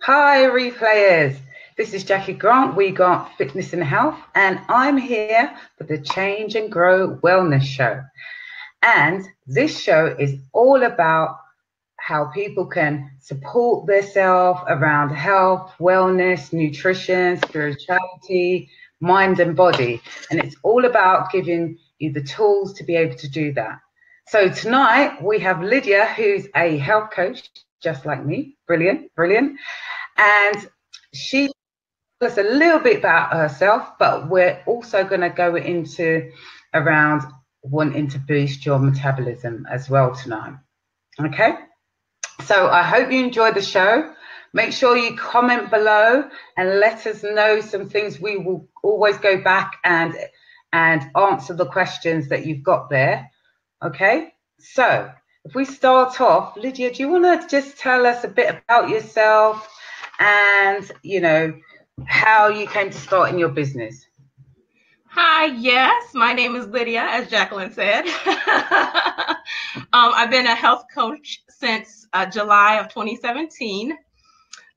Hi, replayers. This is Jackie Grant. We got Fitness and Health, and I'm here for the Change and Grow Wellness Show. And this show is all about how people can support themselves around health, wellness, nutrition, spirituality, mind and body. And it's all about giving you the tools to be able to do that. So tonight we have Lydia, who's a health coach, just like me. Brilliant, brilliant. And she tells us a little bit about herself, but we're also going to go into around wanting to boost your metabolism as well tonight. Okay? So I hope you enjoyed the show. Make sure you comment below and let us know some things. We will always go back and answer the questions that you've got there. Okay? So if we start off, Lydia, do you want to just tell us a bit about yourself and, you know, how you came to starting your business? Hi, yes, my name is Lydia, as Jacqueline said. I've been a health coach since July of 2017.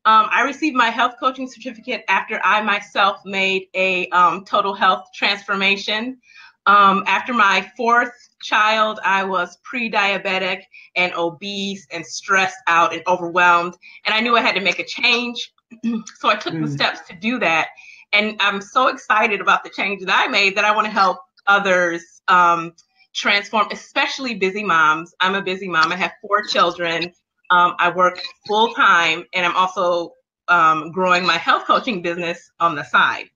I received my health coaching certificate after I myself made a total health transformation. After my fourth child, I was pre-diabetic and obese and stressed out and overwhelmed, and I knew I had to make a change. So I took the steps to do that. And I'm so excited about the change that I made that I want to help others transform, especially busy moms. I'm a busy mom. I have 4 children. I work full time, and I'm also growing my health coaching business on the side.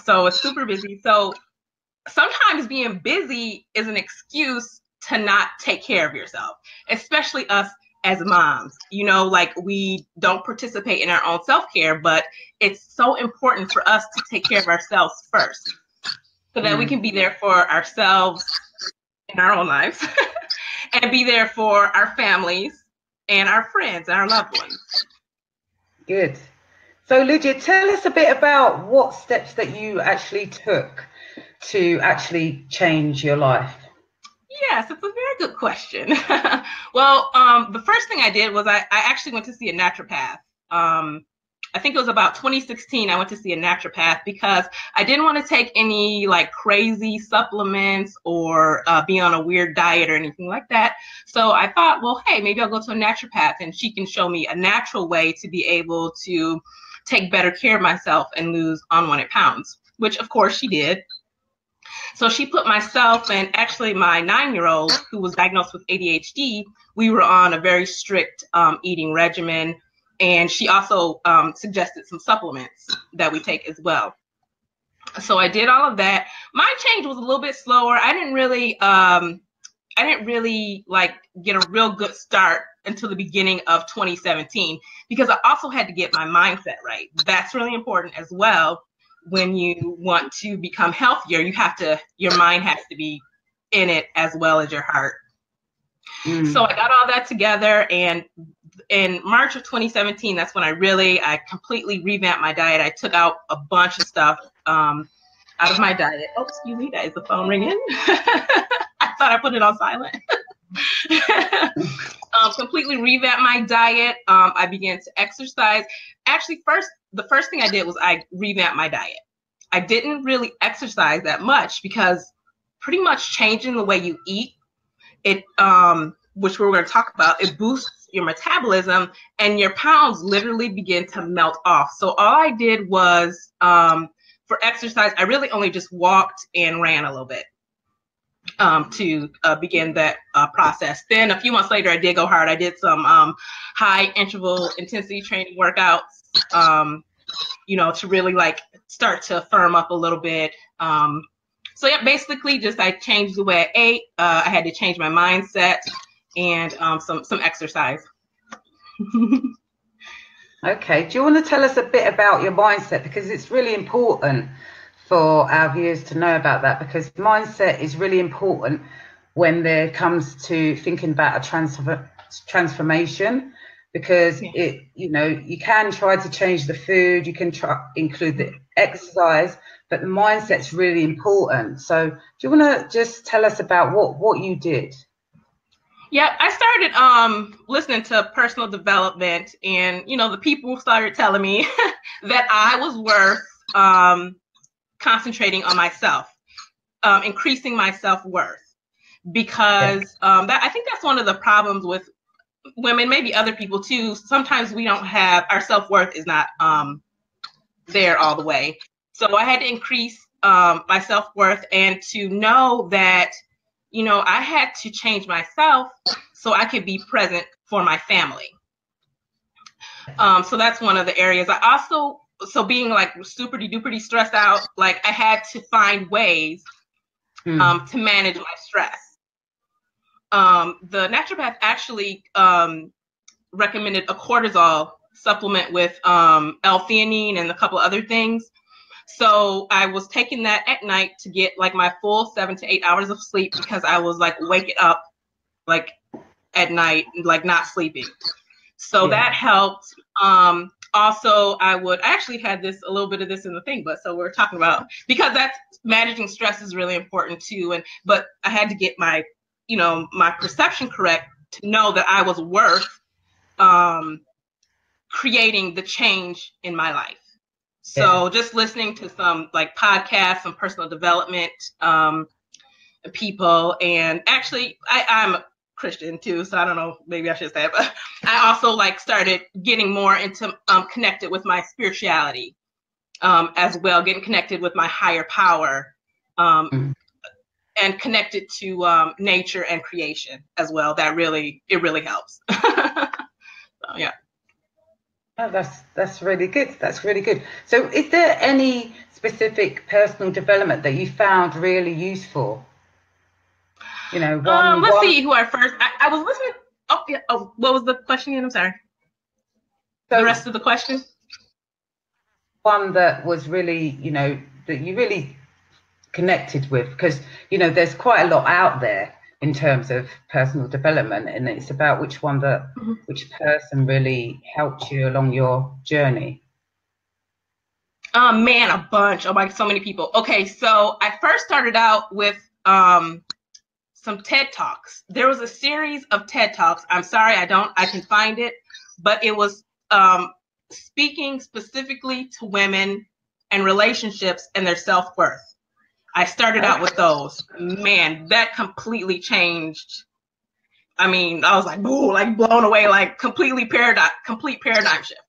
So it's super busy. So sometimes being busy is an excuse to not take care of yourself, especially us as moms. You know, like, we don't participate in our own self-care, but it's so important for us to take care of ourselves first so that we can be there for ourselves in our own lives and be there for our families and our friends and our loved ones. Good. So Lydia, tell us a bit about what steps that you actually took to actually change your life. Yes, it's a very good question. Well, the first thing I did was I actually went to see a naturopath. I think it was about 2016. I went to see a naturopath because I didn't want to take any like crazy supplements or be on a weird diet or anything like that. So I thought, well, hey, maybe I'll go to a naturopath and she can show me a natural way to be able to take better care of myself and lose unwanted pounds, which of course she did. So she put myself and actually my 9-year-old, who was diagnosed with ADHD, we were on a very strict eating regimen. And she also suggested some supplements that we take as well. So I did all of that. My change was a little bit slower. I didn't really like get a real good start until the beginning of 2017 because I also had to get my mindset right. That's really important as well. When you want to become healthier, your mind has to be in it as well as your heart. So I got all that together, and in March of 2017, that's when I completely revamped my diet. I took out a bunch of stuff out of my diet. Oh, excuse me, that is the phone ringing. I thought I put it on silent. Completely revamped my diet. I began to exercise. Actually, the first thing I did was I revamped my diet. I didn't really exercise that much because pretty much changing the way you eat, it which we're going to talk about, it boosts your metabolism and your pounds literally begin to melt off. So all I did was for exercise, I really only just walked and ran a little bit to begin that process. Then a few months later, I did go hard. I did some high interval intensity training workouts, to really like start to firm up a little bit. So yeah, basically just I changed the way I ate. I had to change my mindset and some exercise. Okay, do you want to tell us a bit about your mindset? Because it's really important for our viewers to know about that, because mindset is really important when there comes to thinking about a transformation, because you can try to change the food, you can include the exercise, but the mindset's really important. So do you want to just tell us about what you did? Yeah, I started listening to personal development, and the people started telling me that I was worth concentrating on myself, increasing my self-worth, because that I think that's one of the problems with women, maybe other people too. Sometimes we don't have our self-worth is not there all the way. So I had to increase my self-worth, and to know that I had to change myself so I could be present for my family. So that's one of the areas. I also, so being like super duper stressed out, like I had to find ways to manage my stress. The naturopath actually recommended a cortisol supplement with L-theanine and a couple other things. So I was taking that at night to get like my full 7 to 8 hours of sleep, because I was like waking up like at night, like not sleeping. So that helped. Also, I actually had a little bit of this in the thing, but so we're talking about, because that's managing stress is really important too. But I had to get my perception correct to know that I was worth creating the change in my life. So just listening to some like podcasts, some personal development people, and actually I'm a Christian too, so I don't know, maybe I should say it, but I also like started getting more into connected with my spirituality as well, getting connected with my higher power, and connected to nature and creation as well. It really helps. So, yeah. Oh, that's really good. That's really good. So is there any specific personal development that you found really useful? Let's see who I first. I was listening. Oh, yeah. Oh, what was the question again? I'm sorry. So, the rest of the question. One that was really, that you really connected with, because there's quite a lot out there in terms of personal development, and it's about which person really helped you along your journey. Man, a bunch. Oh my, so many people. Okay, so I first started out with some TED Talks. There was a series of TED Talks. I'm sorry, I can find it, but it was speaking specifically to women and relationships and their self-worth. I started out with those. Man, that completely changed. I mean, I was like, boo, like blown away, like complete paradigm shift.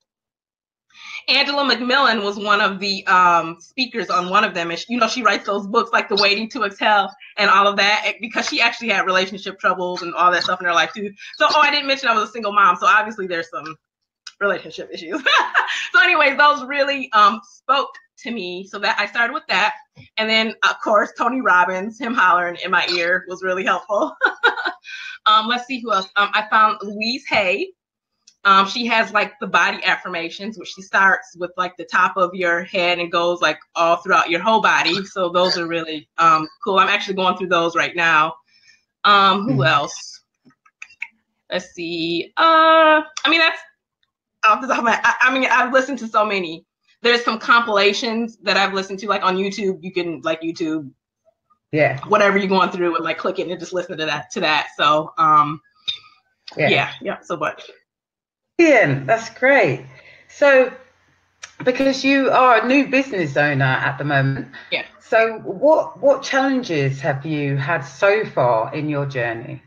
Angela McMillan was one of the speakers on one of them. And she writes those books like The Waiting to Exhale and all of that, because she actually had relationship troubles and all that stuff in her life too. So, I didn't mention I was a single mom. So obviously there's some relationship issues. So anyways, those really spoke to me. So that I started with that. And then of course, Tony Robbins, him hollering in my ear was really helpful. Let's see who else. I found Louise Hay. She has like the body affirmations, which she starts with like the top of your head and goes like all throughout your whole body. So those are really cool. I'm actually going through those right now. Who else? Let's see. I mean, that's off the top of my, I mean, I've listened to so many. There's some compilations that I've listened to, like on YouTube. You can like YouTube, whatever you're going through, and like click it and just listen to that. So, yeah, so much. Yeah, that's great. So, because you are a new business owner at the moment, so what challenges have you had so far in your journey?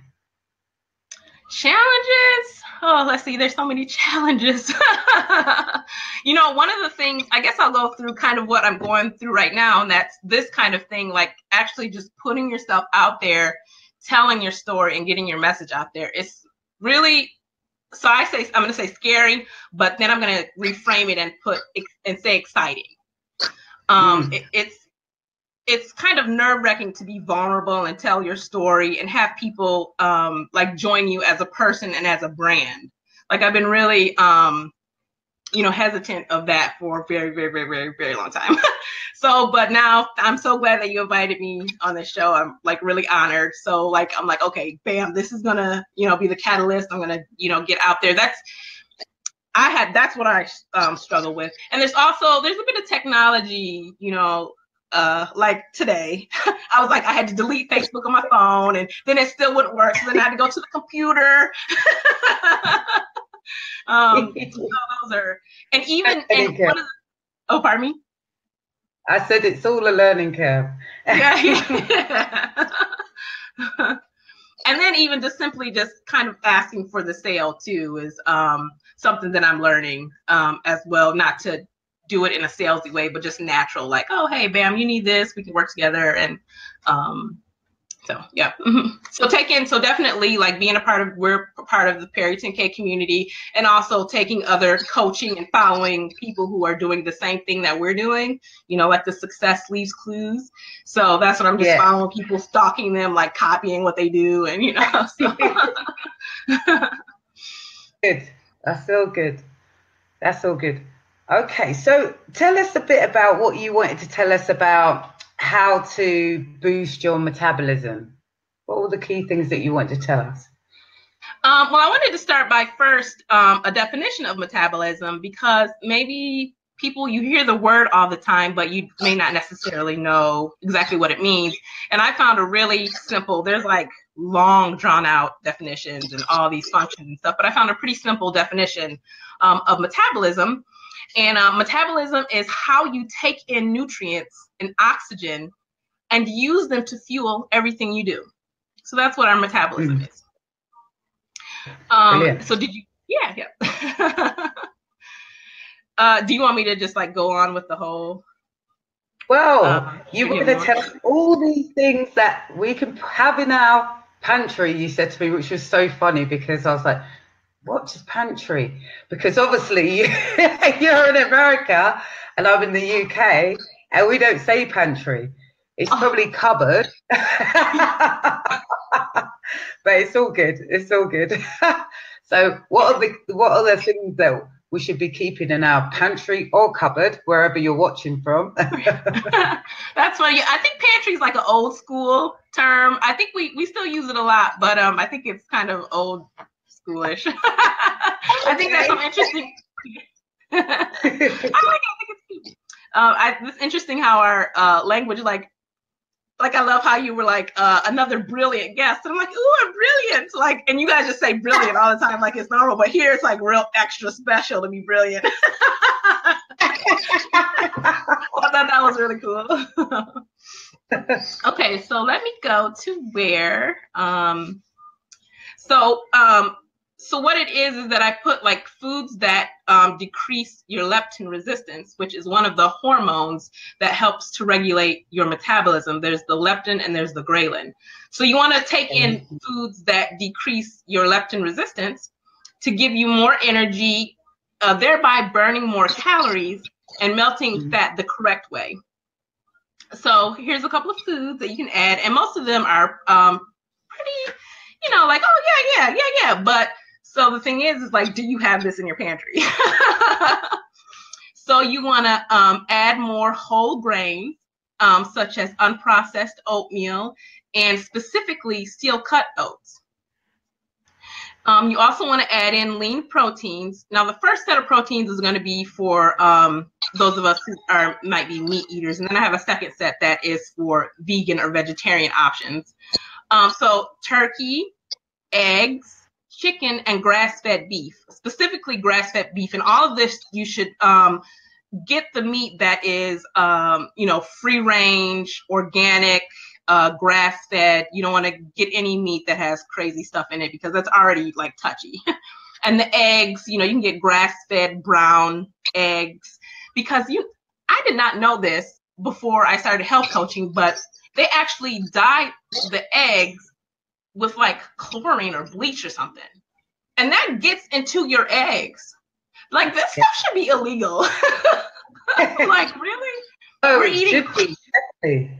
Challenges? Oh, let's see. There's so many challenges. One of the things, I guess I'll go through kind of what I'm going through right now, and that's this kind of thing, like actually just putting yourself out there, telling your story and getting your message out there. It's really, so I'm going to say scary, but then I'm going to reframe it and say exciting. It's kind of nerve-wracking to be vulnerable and tell your story and have people like join you as a person and as a brand. Like I've been really hesitant of that for a very, very, very, very, very long time. So, but now I'm so glad that you invited me on this show. I'm like really honored. So like, I'm like, okay, bam, this is gonna, be the catalyst. I'm gonna, get out there. That's what I struggle with. And there's a bit of technology, like today. I was like, I had to delete Facebook on my phone, and then it still wouldn't work. So then I had to go to the computer. So those are, and even, and one of the, oh, pardon me? I said it's all a learning curve. Yeah. And then even just simply just kind of asking for the sale too is something that I'm learning as well, not to do it in a salesy way, but just natural, like, oh, hey, bam, you need this, we can work together. And so, yeah. So definitely like being we're part of the Perry 10K community, and also taking other coaching and following people who are doing the same thing that we're doing, you know, like the success leaves clues. So that's what I'm just following people, stalking them, like copying what they do. And, you know, so. Good. That's all good. That's all good. Okay. So tell us a bit about what you wanted to tell us about how to boost your metabolism. What were the key things that you want to tell us? Well, I wanted to start by first a definition of metabolism, because maybe people, you hear the word all the time, but you may not necessarily know exactly what it means. And I found a really simple, there's like long drawn out definitions and all these functions and stuff, but I found a pretty simple definition of metabolism. And metabolism is how you take in nutrients and oxygen and use them to fuel everything you do. So that's what our metabolism is. So did you, yeah. Do you want me to just like go on with the whole? Well, you were going to tell us all these things that we can have in our pantry, you said to me, which was so funny, because I was like, what's pantry? Because obviously you're in America and I'm in the UK, and we don't say pantry. It's probably cupboard. But it's all good. It's all good. So what are the things that we should be keeping in our pantry or cupboard, wherever you're watching from? That's funny. I think pantry is like an old school term. I think we still use it a lot, but I think it's kind of old schoolish. I think that's some interesting. I like it. I think it's cute. It's interesting how our language, like I love how you were like another brilliant guest, and I'm like, ooh, I'm brilliant. Like, and you guys just say brilliant all the time, like it's normal, but here it's like real extra special to be brilliant. I thought that was really cool. Okay, so let me go to where. So what it is that I put like foods that decrease your leptin resistance, which is one of the hormones that helps to regulate your metabolism. There's the leptin and there's the ghrelin. So you want to take in foods that decrease your leptin resistance to give you more energy, thereby burning more calories and melting fat the correct way. So here's a couple of foods that you can add, and most of them are pretty, you know, like, oh yeah. But so the thing is like, do you have this in your pantry? So you want to add more whole grains, such as unprocessed oatmeal and specifically steel-cut oats. You also want to add in lean proteins. Now, the first set of proteins is going to be for those of us who might be meat eaters, and then I have a second set that is for vegan or vegetarian options. So turkey, eggs, chicken, and grass-fed beef, specifically grass-fed beef. And all of this, you should get the meat that is, free range, organic, grass-fed. You don't want to get any meat that has crazy stuff in it, because that's already like touchy. And the eggs, you can get grass-fed brown eggs, because I did not know this before I started health coaching, but they actually dye the eggs with like chlorine or bleach or something. And that gets into your eggs. Like, this stuff should be illegal. Like, really? Oh, we're it eating. should be. Definitely.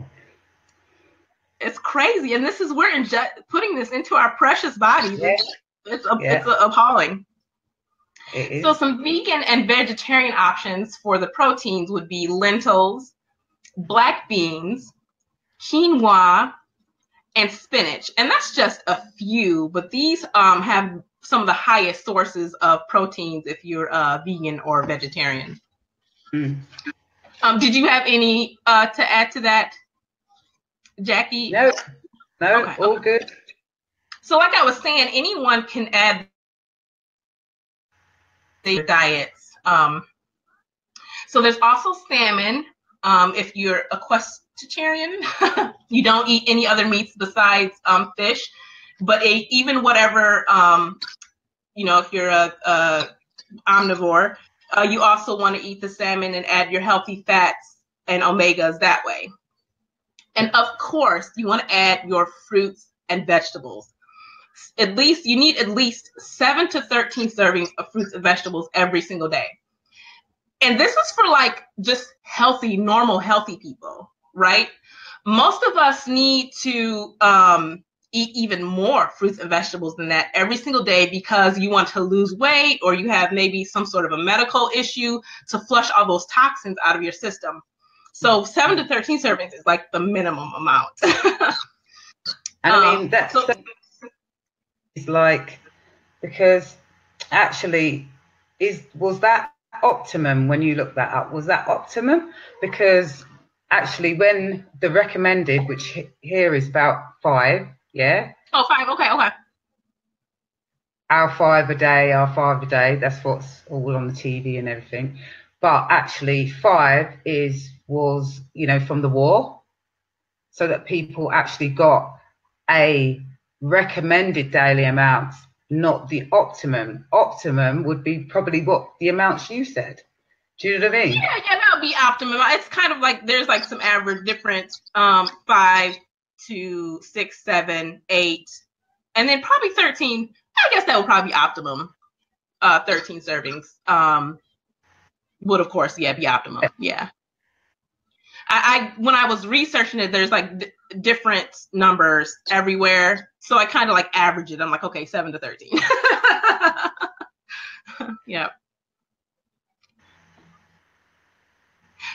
It's crazy. And we're putting this into our precious bodies. Yeah. It's appalling. It is. So some vegan and vegetarian options for the proteins would be lentils, black beans, quinoa, and spinach. And that's just a few, but these have some of the highest sources of proteins if you're vegan or vegetarian. Did you have any to add to that, Jackie? No, Okay, all good. So like I was saying, anyone can add their diets. So there's also salmon. If you're a pescatarian, you don't eat any other meats besides fish. But even whatever, if you're a omnivore, you also want to eat the salmon and add your healthy fats and omegas that way. And of course, you want to add your fruits and vegetables. You need at least 7 to 13 servings of fruits and vegetables every single day. And this is for like just healthy, normal, healthy people, right? Most of us need to eat even more fruits and vegetables than that every single day because you want to lose weight or you have maybe some sort of a medical issue to flush all those toxins out of your system. So 7 to 13 servings is like the minimum amount. And I mean, that's like, because actually, was that optimum when you looked that up? Was that optimum? Because actually, when the recommended, which here is about 5, yeah? Oh, 5, okay. Our 5 a day, that's what's all on the TV and everything. But actually, 5 was from the war, so that people actually got a recommended daily amount, not the optimum. Optimum would be probably what the amounts you said. Do you know what I mean? Yeah, that would be optimum. It's kind of like there's like some average difference, 5 to 6, 7, 8, and then probably 13. I guess that would probably be optimum. 13 servings would, of course, be optimum. Yeah. I when I was researching it, there's like different numbers everywhere, so I kind of like average it. I'm like, okay, 7 to 13. Yeah.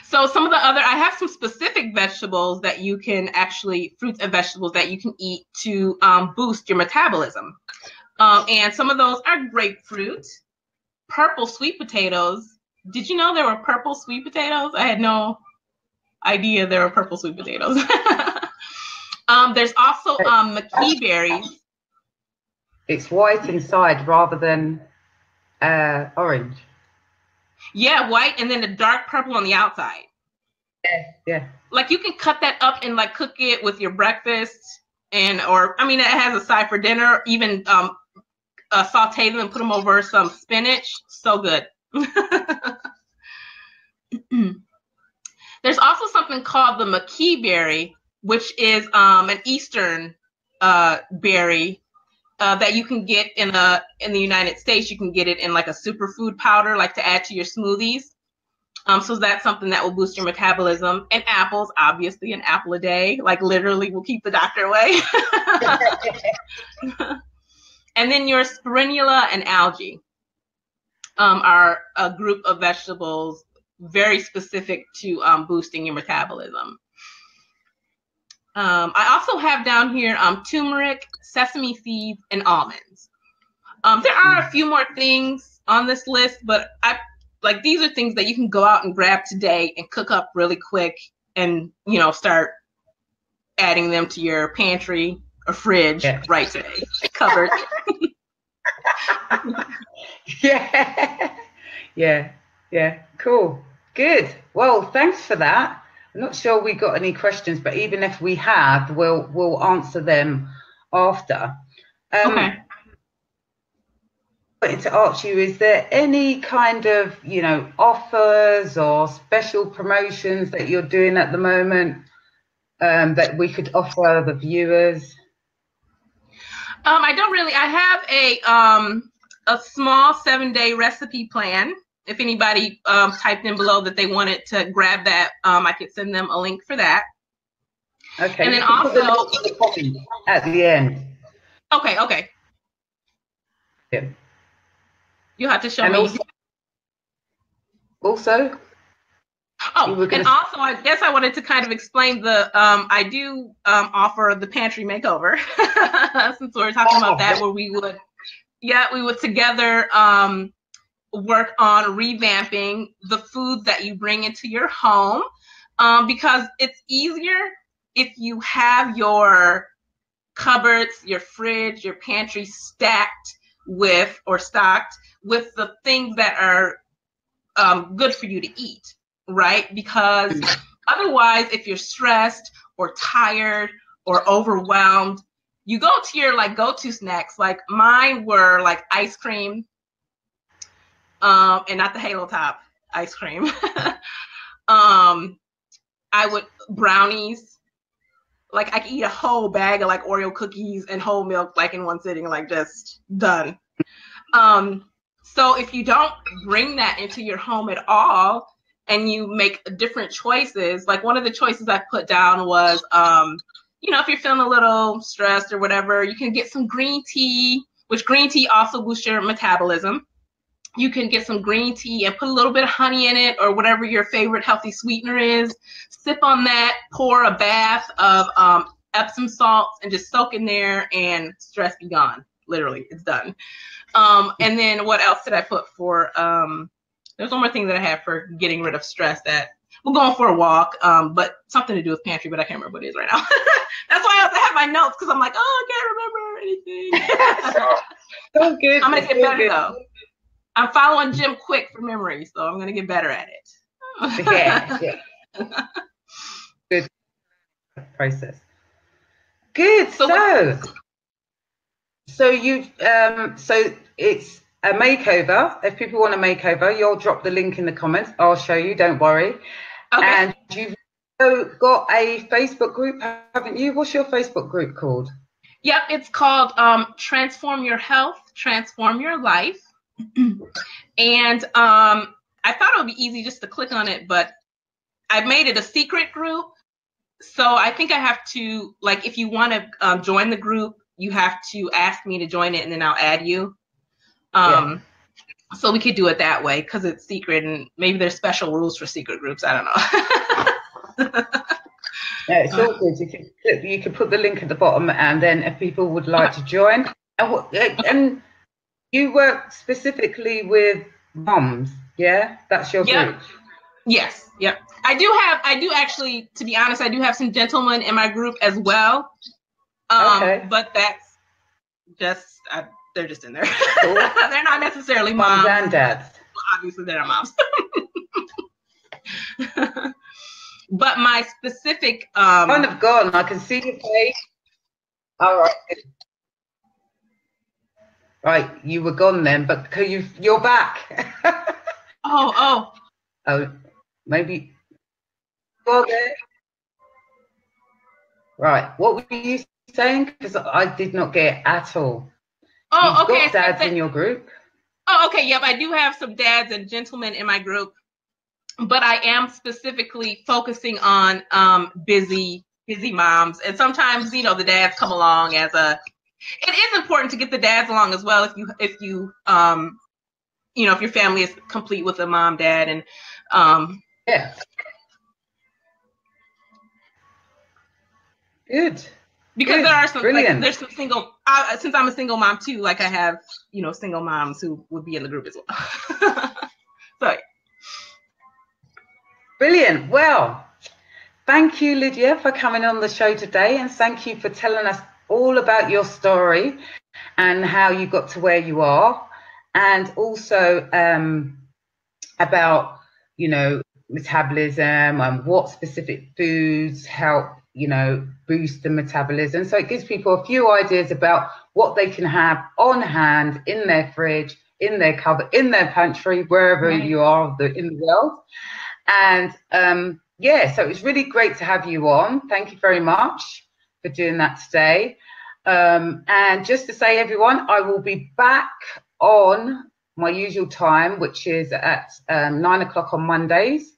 So some of the I have some specific vegetables that you can fruits and vegetables that you can eat to boost your metabolism. And some of those are grapefruit, purple sweet potatoes. Did you know there were purple sweet potatoes? I had no idea there were purple sweet potatoes. There's also Maqui berries. It's white inside rather than orange. Yeah, white and then a dark purple on the outside. Yeah. Like you can cut that up and like cook it with your breakfast it has a side for dinner, even saute them and put them over some spinach. So good. There's also something called the Maqui berry, which is an Eastern berry that you can get in the United States. You can get it in like a superfood powder, like to add to your smoothies. So that's something that will boost your metabolism. And apples, obviously, an apple a day, like literally will keep the doctor away. And then your spirulina and algae are a group of vegetables very specific to boosting your metabolism. I also have down here turmeric, sesame seeds, and almonds. There are a few more things on this list, but these are things that you can go out and grab today and cook up really quick and, start adding them to your pantry or fridge right today. Covered. Yeah. Cool. Good. Well, thanks for that. I'm not sure we got any questions, but even if we have, we'll answer them after. Okay. I wanted to ask you, is there any kind of, offers or special promotions that you're doing at the moment that we could offer the viewers? I don't really. I have a small 7-day recipe plan. If anybody typed in below that they wanted to grab that, I could send them a link for that. Okay. And then also at the end. Okay. Yeah. You have to show me. Also. I guess I wanted to kind of explain I do offer the Pantry Makeover since we're talking about that, where we would together work on revamping the food that you bring into your home, because it's easier if you have your cupboards, your fridge, your pantry stacked with or stocked with the things that are good for you to eat, right? Because otherwise, if you're stressed or tired or overwhelmed, you go to your like go-to snacks. Like mine were like ice cream, and not the Halo Top ice cream. I would brownies. Like I could eat a whole bag of like Oreo cookies and whole milk like in one sitting, like just done. So if you don't bring that into your home at all and you make different choices, like one of the choices I put down was, if you're feeling a little stressed or whatever, you can get some green tea, which green tea also boosts your metabolism. You can get some green tea and put a little bit of honey in it or whatever your favorite healthy sweetener is. Sip on that, pour a bath of Epsom salts and just soak in there and stress be gone. Literally, it's done. And then what else did I put for, there's one more thing that I have for getting rid of stress that we're going for a walk, but something to do with pantry, but I can't remember what it is right now. That's why I have to have my notes because I'm like, oh, I can't remember anything. So good. I'm going to get better though. I'm following Jim Quick for memory, so I'm going to get better at it. Yeah. Good process. Good. So you so it's a makeover. If people want a makeover, you'll drop the link in the comments. I'll show you. Don't worry. Okay. And you've got a Facebook group, haven't you? What's your Facebook group called? Yep, it's called Transform Your Health, Transform Your Life. And I thought it would be easy just to click on it, but I made it a secret group. So I think I have to, like, if you want to join the group, you have to ask me to join it, and then I'll add you. So we could do it that way because it's secret, and maybe there's special rules for secret groups. I don't know. Yeah, it's all good. You can put the link at the bottom, and then if people would like to join, and you work specifically with moms, yeah? That's your group. Yes. Yep. I do actually, to be honest, I do have some gentlemen in my group as well. Okay. But that's just, they're just in there. Cool. They're not necessarily moms. Moms and dads. Well, obviously, they're not moms. But my specific... kind of gone. I can see your face. All right. Right, you were gone then, but you're back. Oh, maybe. Okay. Right, what were you saying? Because I did not get it at all. Oh, okay. You've got dads in your group? Oh, okay. Yep, I do have some dads and gentlemen in my group, but I am specifically focusing on busy moms, and sometimes the dads come along as a. It is important to get the dads along as well if your family is complete with a mom, dad, and yeah. Good. Because there are some there's some single since I'm a single mom too, like I have single moms who would be in the group as well. So brilliant. Well, thank you, Lydia, for coming on the show today, and thank you for telling us all about your story and how you got to where you are, and also about metabolism and what specific foods help boost the metabolism. So it gives people a few ideas about what they can have on hand in their fridge, in their cupboard, in their pantry, wherever you are in the world. And so it was really great to have you on. Thank you very much for doing that today. And just to say, everyone, I will be back on my usual time, which is at 9 o'clock on Mondays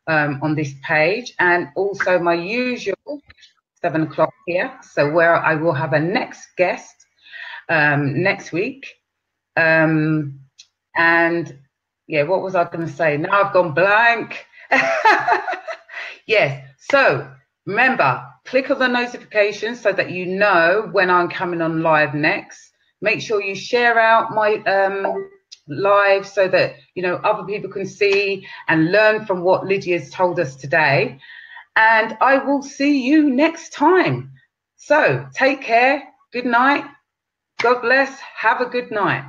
on this page, and also my usual 7 o'clock here. So where I will have a next guest next week. And yeah, what was I going to say? Now I've gone blank. Yes. So remember, click on the notifications so that you know when I'm coming on live next. Make sure you share out my live so that, you know, other people can see and learn from what Lydia's told us today. And I will see you next time. So take care. Good night. God bless. Have a good night.